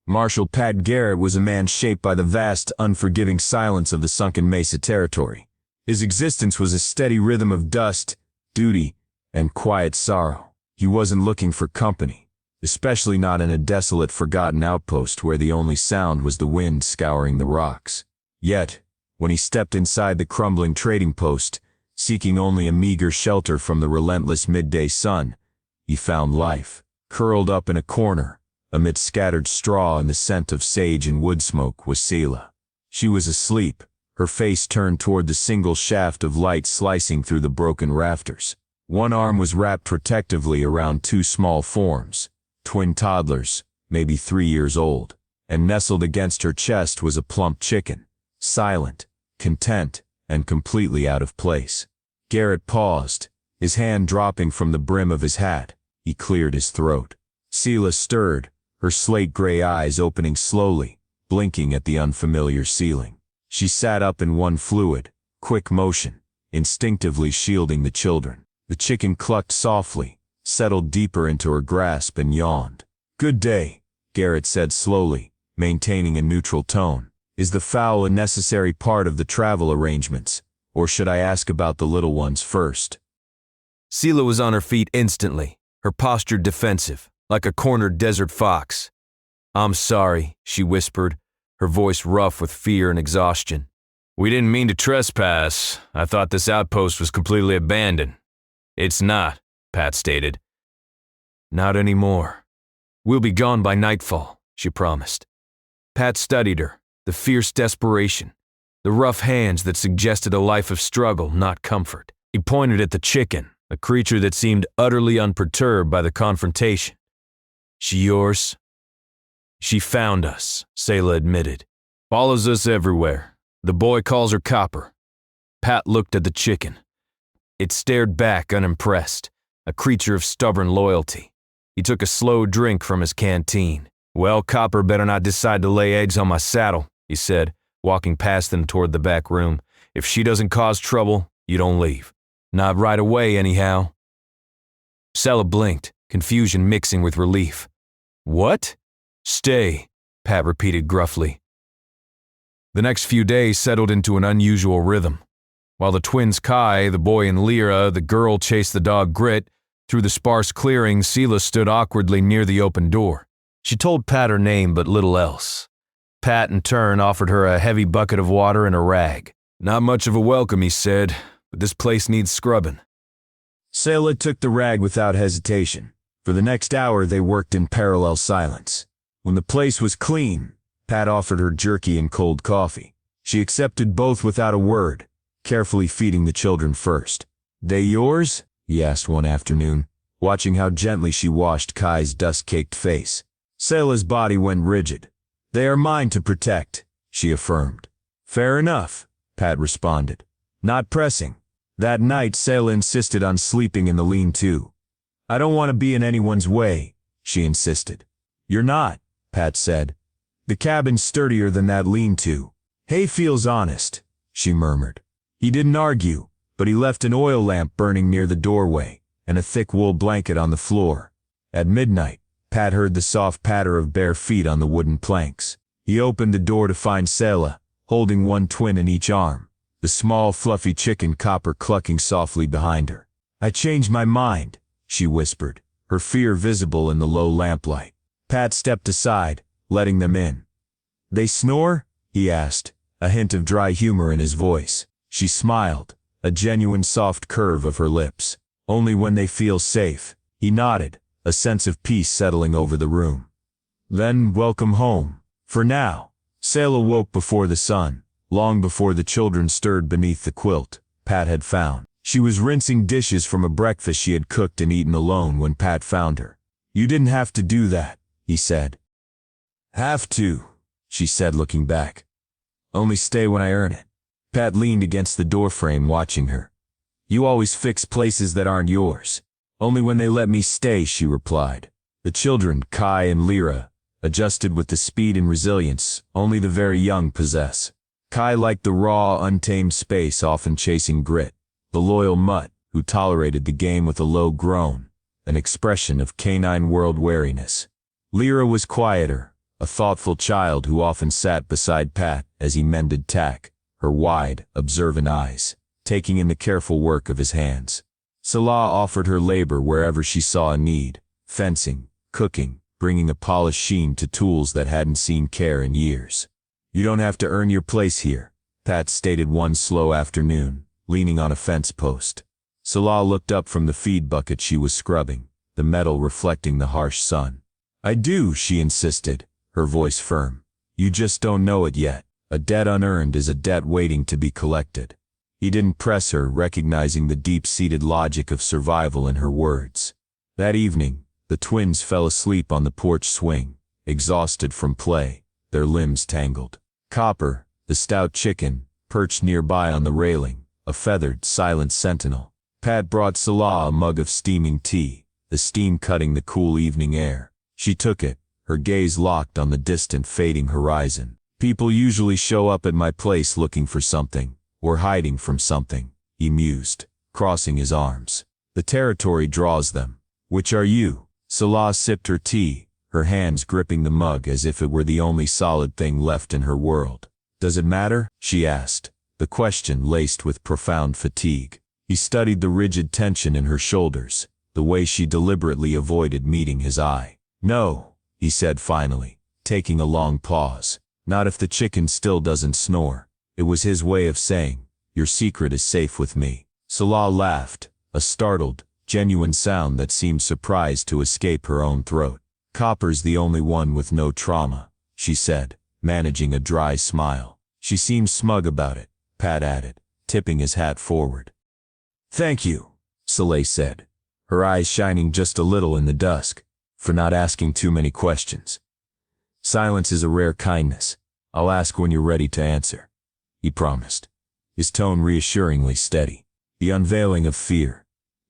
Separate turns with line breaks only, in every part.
Marshal Pat Garrett was a man shaped by the vast, unforgiving silence of the Sunken Mesa territory. His existence was a steady rhythm of dust, duty, and quiet sorrow. He wasn't looking for company, especially not in a desolate, forgotten outpost where the only sound was the wind scouring the rocks. Yet, when he stepped inside the crumbling trading post, seeking only a meager shelter from the relentless midday sun, he found life. Curled up in a corner, amid scattered straw and the scent of sage and wood smoke, was Selah. She was asleep, her face turned toward the single shaft of light slicing through the broken rafters. One arm was wrapped protectively around two small forms, twin toddlers, maybe 3 years old, and nestled against her chest was a plump chicken, silent, content, and completely out of place. Garrett paused, his hand dropping from the brim of his hat. He cleared his throat. Selah stirred, her slate-gray eyes opening slowly, blinking at the unfamiliar ceiling. She sat up in one fluid, quick motion, instinctively shielding the children. The chicken clucked softly, settled deeper into her grasp and yawned. "Good day," Garrett said slowly, maintaining a neutral tone. "Is the fowl a necessary part of the travel arrangements, or should I ask about the little ones first?"
Selah was on her feet instantly, her posture defensive, like a cornered desert fox. "I'm sorry," she whispered, her voice rough with fear and exhaustion. "We didn't mean to trespass. I thought this outpost was completely abandoned." "It's not," Pat stated. "Not anymore. We'll be gone by nightfall," she promised. Pat studied her, the fierce desperation, the rough hands that suggested a life of struggle, not comfort. He pointed at the chicken, a creature that seemed utterly unperturbed by the confrontation. "She yours?" "She found us," Selah admitted. "Follows us everywhere. The boy calls her Copper." Pat looked at the chicken. It stared back unimpressed, a creature of stubborn loyalty. He took a slow drink from his canteen. "Well, Copper better not decide to lay eggs on my saddle," he said, walking past them toward the back room. "If she doesn't cause trouble, you don't leave. Not right away, anyhow." Selah blinked, confusion mixing with relief. "What?" "Stay," Pat repeated gruffly. The next few days settled into an unusual rhythm. While the twins Kai, the boy, and Lyra, the girl, chased the dog Grit, through the sparse clearing, Selah stood awkwardly near the open door. She told Pat her name but little else. Pat, in turn, offered her a heavy bucket of water and a rag. "Not much of a welcome," he said, "but this place needs scrubbing."
Selah took the rag without hesitation. For the next hour they worked in parallel silence. When the place was clean, Pat offered her jerky and cold coffee. She accepted both without a word, carefully feeding the children first. "They yours?" he asked one afternoon, watching how gently she washed Kai's dust-caked face. Selah's body went rigid. "They are mine to protect," she affirmed. "Fair enough," Pat responded. Not pressing. That night Selah insisted on sleeping in the lean-to. "I don't want to be in anyone's way," she insisted. "You're not," Pat said. "The cabin's sturdier than that lean-to." "Hay feels honest," she murmured. He didn't argue, but he left an oil lamp burning near the doorway, and a thick wool blanket on the floor. At midnight, Pat heard the soft patter of bare feet on the wooden planks. He opened the door to find Selah, holding one twin in each arm, the small fluffy chicken Copper clucking softly behind her. "I changed my mind," she whispered, her fear visible in the low lamplight. Pat stepped aside, letting them in. "They snore?" he asked, a hint of dry humor in his voice. She smiled, a genuine soft curve of her lips. "Only when they feel safe." He nodded, a sense of peace settling over the room. "Then welcome home. For now." Selah woke before the sun, long before the children stirred beneath the quilt Pat had found. She was rinsing dishes from a breakfast she had cooked and eaten alone when Pat found her. "You didn't have to do that," he said. "Have to," she said, looking back. "Only stay when I earn it." Pat leaned against the doorframe watching her. "You always fix places that aren't yours." "Only when they let me stay," she replied. The children, Kai and Lyra, adjusted with the speed and resilience only the very young possess. Kai liked the raw, untamed space, often chasing Grit, the loyal mutt who tolerated the game with a low groan, an expression of canine world wariness. Lyra was quieter, a thoughtful child who often sat beside Pat as he mended tack, her wide, observant eyes taking in the careful work of his hands. Salah offered her labor wherever she saw a need, fencing, cooking, bringing a polished sheen to tools that hadn't seen care in years. "You don't have to earn your place here," Pat stated one slow afternoon, leaning on a fence post. Salah looked up from the feed bucket she was scrubbing, the metal reflecting the harsh sun. "I do," she insisted, her voice firm. "You just don't know it yet. A debt unearned is a debt waiting to be collected." He didn't press her, recognizing the deep-seated logic of survival in her words. That evening, the twins fell asleep on the porch swing, exhausted from play, their limbs tangled. Copper, the stout chicken, perched nearby on the railing, a feathered, silent sentinel. Pat brought Salah a mug of steaming tea, the steam cutting the cool evening air. She took it, her gaze locked on the distant, fading horizon. "People usually show up at my place looking for something, or hiding from something," he mused, crossing his arms. "The territory draws them. Which are you?" Salah sipped her tea, her hands gripping the mug as if it were the only solid thing left in her world. "Does it matter?" she asked, the question laced with profound fatigue. He studied the rigid tension in her shoulders, the way she deliberately avoided meeting his eye. "No," he said finally, taking a long pause. "Not if the chicken still doesn't snore." It was his way of saying, "Your secret is safe with me." Salah laughed, a startled, genuine sound that seemed surprised to escape her own throat. "Copper's the only one with no trauma," she said, managing a dry smile. "She seems smug about it," Pat added, tipping his hat forward. "Thank you," Soleil said, her eyes shining just a little in the dusk, "for not asking too many questions. Silence is a rare kindness. I'll ask when you're ready to answer," he promised, his tone reassuringly steady. The unveiling of fear.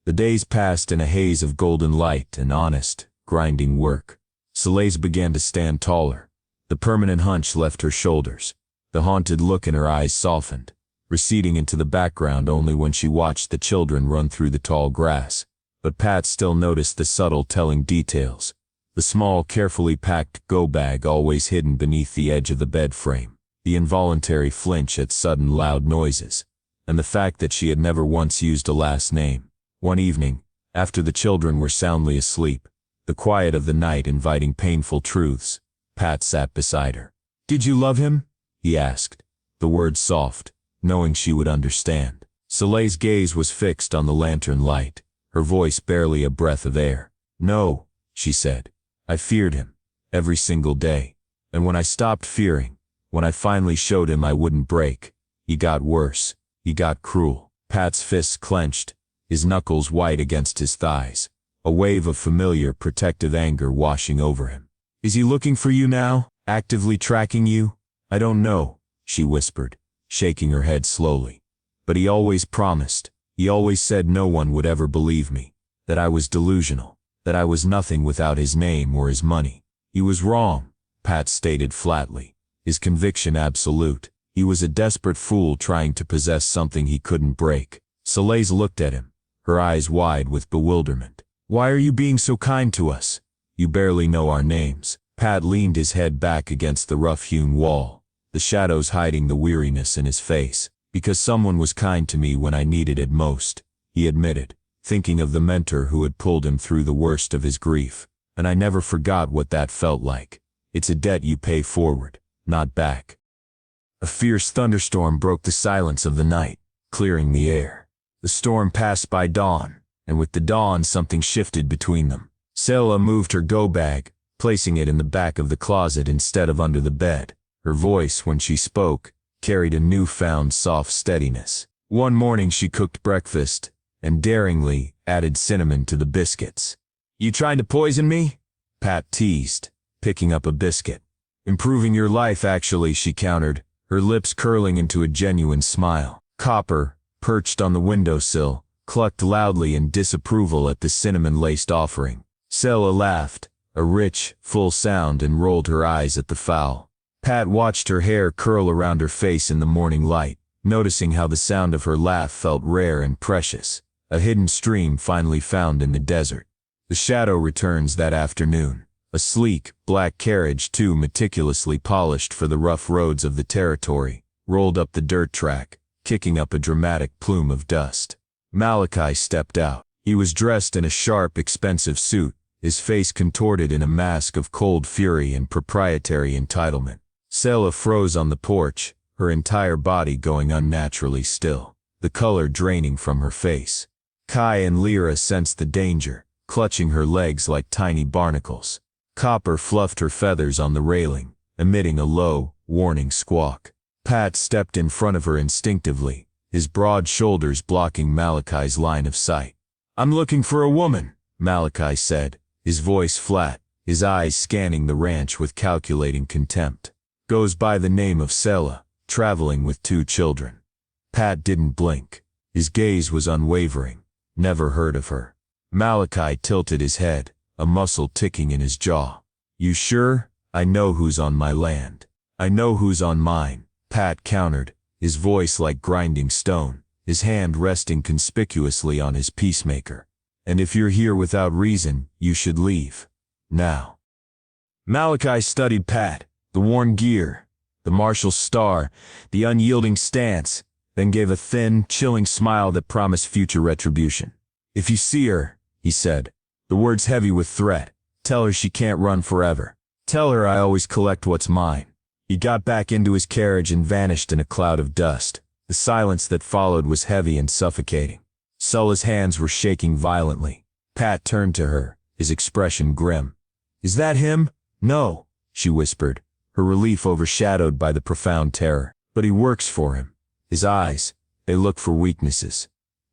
The days passed in a haze of golden light and honest, grinding work. Soleil's began to stand taller. The permanent hunch left her shoulders. The haunted look in her eyes softened, receding into the background only when she watched the children run through the tall grass. But Pat still noticed the subtle telling details. The small, carefully packed go-bag always hidden beneath the edge of the bed frame. The involuntary flinch at sudden loud noises, and the fact that she had never once used a last name. One evening, after the children were soundly asleep, the quiet of the night inviting painful truths, Pat sat beside her. "Did you love him?" he asked, the words soft, knowing she would understand. Soleil's gaze was fixed on the lantern light, her voice barely a breath of air. "No," she said. "I feared him, every single day. And when I stopped fearing, when I finally showed him I wouldn't break, he got worse. He got cruel." Pat's fists clenched, his knuckles white against his thighs, a wave of familiar, protective anger washing over him. "Is he looking for you now? Actively tracking you?" "I don't know," she whispered, shaking her head slowly. "But he always promised. He always said no one would ever believe me, that I was delusional, that I was nothing without his name or his money." "He was wrong," Pat stated flatly, his conviction absolute. He was a desperate fool trying to possess something he couldn't break. Soleil looked at him, her eyes wide with bewilderment. "Why are you being so kind to us? You barely know our names." Pat leaned his head back against the rough-hewn wall, the shadows hiding the weariness in his face. "Because someone was kind to me when I needed it most," he admitted, thinking of the mentor who had pulled him through the worst of his grief. "And I never forgot what that felt like. It's a debt you pay forward, not back." A fierce thunderstorm broke the silence of the night, clearing the air. The storm passed by dawn, and with the dawn something shifted between them. Selah moved her go-bag, placing it in the back of the closet instead of under the bed. Her voice, when she spoke, carried a newfound soft steadiness. One morning she cooked breakfast, and daringly added cinnamon to the biscuits. "You trying to poison me?" Pat teased, picking up a biscuit. "Improving your life, actually," she countered, her lips curling into a genuine smile. Copper, perched on the windowsill, clucked loudly in disapproval at the cinnamon-laced offering. Selah laughed, a rich, full sound, and rolled her eyes at the fowl. Pat watched her hair curl around her face in the morning light, noticing how the sound of her laugh felt rare and precious, a hidden stream finally found in the desert. The shadow returns that afternoon, a A sleek, black carriage, too meticulously polished for the rough roads of the territory, rolled up the dirt track, kicking up a dramatic plume of dust. Malachi stepped out. He was dressed in a sharp, expensive suit, his face contorted in a mask of cold fury and proprietary entitlement. Selah froze on the porch, her entire body going unnaturally still, the color draining from her face. Kai and Lyra sensed the danger, clutching her legs like tiny barnacles. Copper fluffed her feathers on the railing, emitting a low, warning squawk. Pat stepped in front of her instinctively, his broad shoulders blocking Malachi's line of sight. "I'm looking for a woman," Malachi said, his voice flat, his eyes scanning the ranch with calculating contempt. "Goes by the name of Selah, traveling with 2 children." Pat didn't blink. His gaze was unwavering. "Never heard of her." Malachi tilted his head, a muscle ticking in his jaw. "You sure? I know who's on my land. I know who's on mine," Pat countered, his voice like grinding stone, his hand resting conspicuously on his peacemaker. "And if you're here without reason, you should leave. Now." Malachi studied Pat, the worn gear, the marshal's star, the unyielding stance, then gave a thin, chilling smile that promised future retribution. "If you see her," he said, the words heavy with threat, "tell her she can't run forever. Tell her I always collect what's mine." He got back into his carriage and vanished in a cloud of dust. The silence that followed was heavy and suffocating. Sulah's hands were shaking violently. Pat turned to her, his expression grim. "Is that him?" "No," she whispered, her relief overshadowed by the profound terror. "But he works for him. His eyes, they look for weaknesses."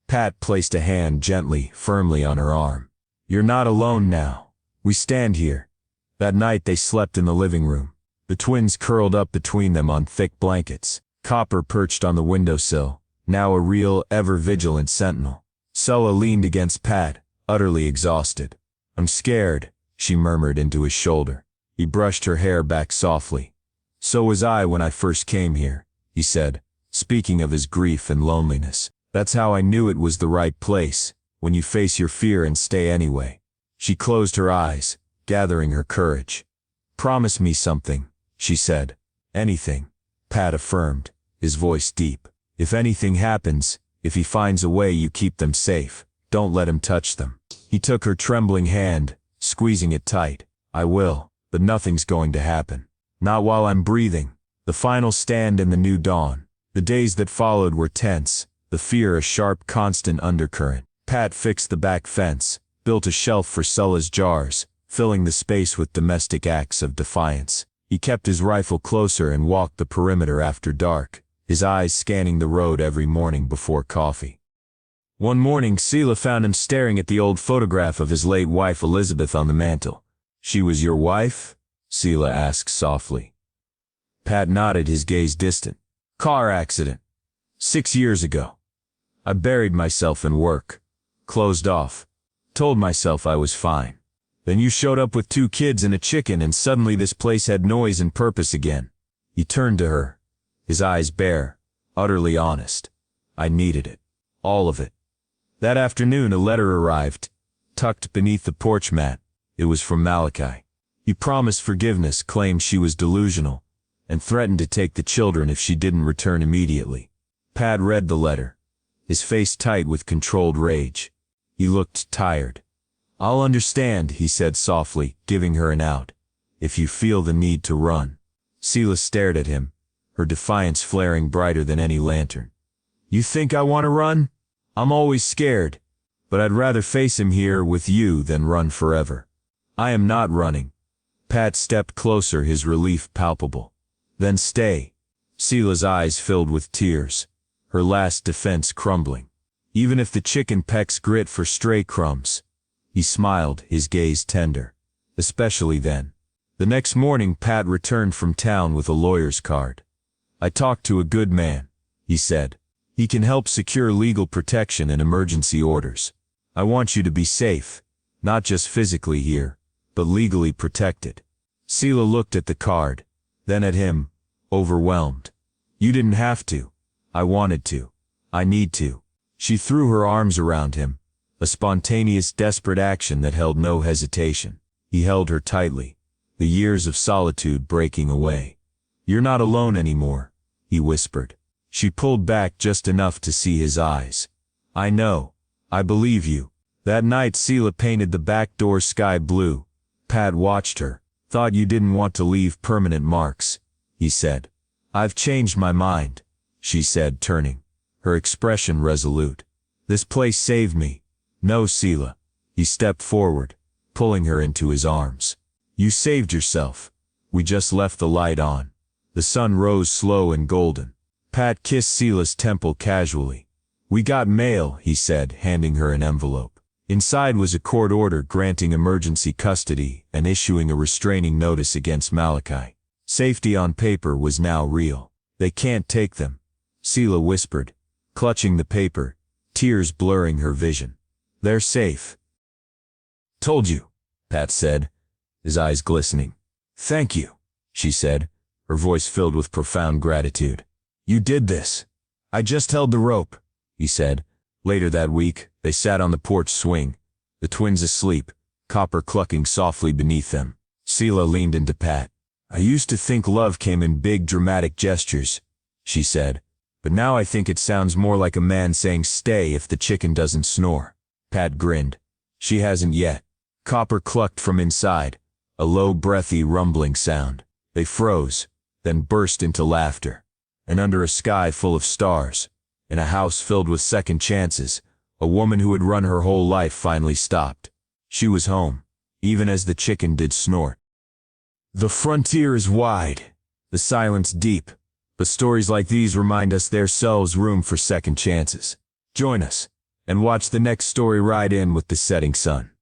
Pat placed a hand gently, firmly on her arm. "You're not alone now. We stand here." That night they slept in the living room, the twins curled up between them on thick blankets. Copper perched on the windowsill, now a real, ever-vigilant sentinel. Selah leaned against Pat, utterly exhausted. "I'm scared," she murmured into his shoulder. He brushed her hair back softly. "So was I when I first came here," he said, speaking of his grief and loneliness. "That's how I knew it was the right place, when you face your fear and stay anyway." She closed her eyes, gathering her courage. "Promise me something," she said. "Anything," Pat affirmed, his voice deep. "If anything happens, if he finds a way you keep them safe, don't let him touch them." He took her trembling hand, squeezing it tight. "I will, but nothing's going to happen. Not while I'm breathing." The final stand in the new dawn. The days that followed were tense, the fear a sharp, constant undercurrent. Pat fixed the back fence, built a shelf for Sulah's jars, filling the space with domestic acts of defiance. He kept his rifle closer and walked the perimeter after dark, his eyes scanning the road every morning before coffee. One morning Selah found him staring at the old photograph of his late wife Elizabeth on the mantel. "She was your wife?" Selah asked softly. Pat nodded, his gaze distant. "Car accident. 6 years ago. I buried myself in work. Closed off. Told myself I was fine. Then you showed up with 2 kids and a chicken, and suddenly this place had noise and purpose again." He turned to her, his eyes bare, utterly honest. "I needed it. All of it." That afternoon a letter arrived, tucked beneath the porch mat. It was from Malachi. He promised forgiveness, claimed she was delusional, and threatened to take the children if she didn't return immediately. Pat read the letter, his face tight with controlled rage. He looked tired. "I'll understand," he said softly, giving her an out, "if you feel the need to run." Selah stared at him, her defiance flaring brighter than any lantern. "You think I want to run? I'm always scared, but I'd rather face him here with you than run forever. I am not running." Pat stepped closer, his relief palpable. "Then stay." Selah's eyes filled with tears, her last defense crumbling. "Even if the chicken pecks grit for stray crumbs." He smiled, his gaze tender. "Especially then." The next morning Pat returned from town with a lawyer's card. "I talked to a good man," he said. "He can help secure legal protection and emergency orders. I want you to be safe, not just physically here, but legally protected." Selah looked at the card, then at him, overwhelmed. "You didn't have to. I wanted to. I need to." She threw her arms around him, a spontaneous, desperate action that held no hesitation. He held her tightly, the years of solitude breaking away. "You're not alone anymore," he whispered. She pulled back just enough to see his eyes. "I know. I believe you." That night Sela painted the back door sky blue. Pat watched her. "Thought you didn't want to leave permanent marks," he said. "I've changed my mind," she said, turning, her expression resolute. "This place saved me." "No, Sela." He stepped forward, pulling her into his arms. "You saved yourself. We just left the light on." The sun rose slow and golden. Pat kissed Sela's temple casually. "We got mail," he said, handing her an envelope. Inside was a court order granting emergency custody and issuing a restraining notice against Malachi. Safety on paper was now real. "They can't take them," Sela whispered, clutching the paper, tears blurring her vision. "They're safe." "Told you," Pat said, his eyes glistening. "Thank you," she said, her voice filled with profound gratitude. "You did this." "I just held the rope," he said. Later that week, they sat on the porch swing, the twins asleep, copper clucking softly beneath them. Sela leaned into Pat. "I used to think love came in big dramatic gestures," she said, "but now I think it sounds more like a man saying stay if the chicken doesn't snore." Pat grinned. "She hasn't yet." Copper clucked from inside, a low breathy rumbling sound. They froze, then burst into laughter. And under a sky full of stars, in a house filled with second chances, a woman who had run her whole life finally stopped. She was home, even as the chicken did snort. The frontier is wide, the silence deep, but stories like these remind us there's selves room for second chances. Join us, and watch the next story ride in with the setting sun.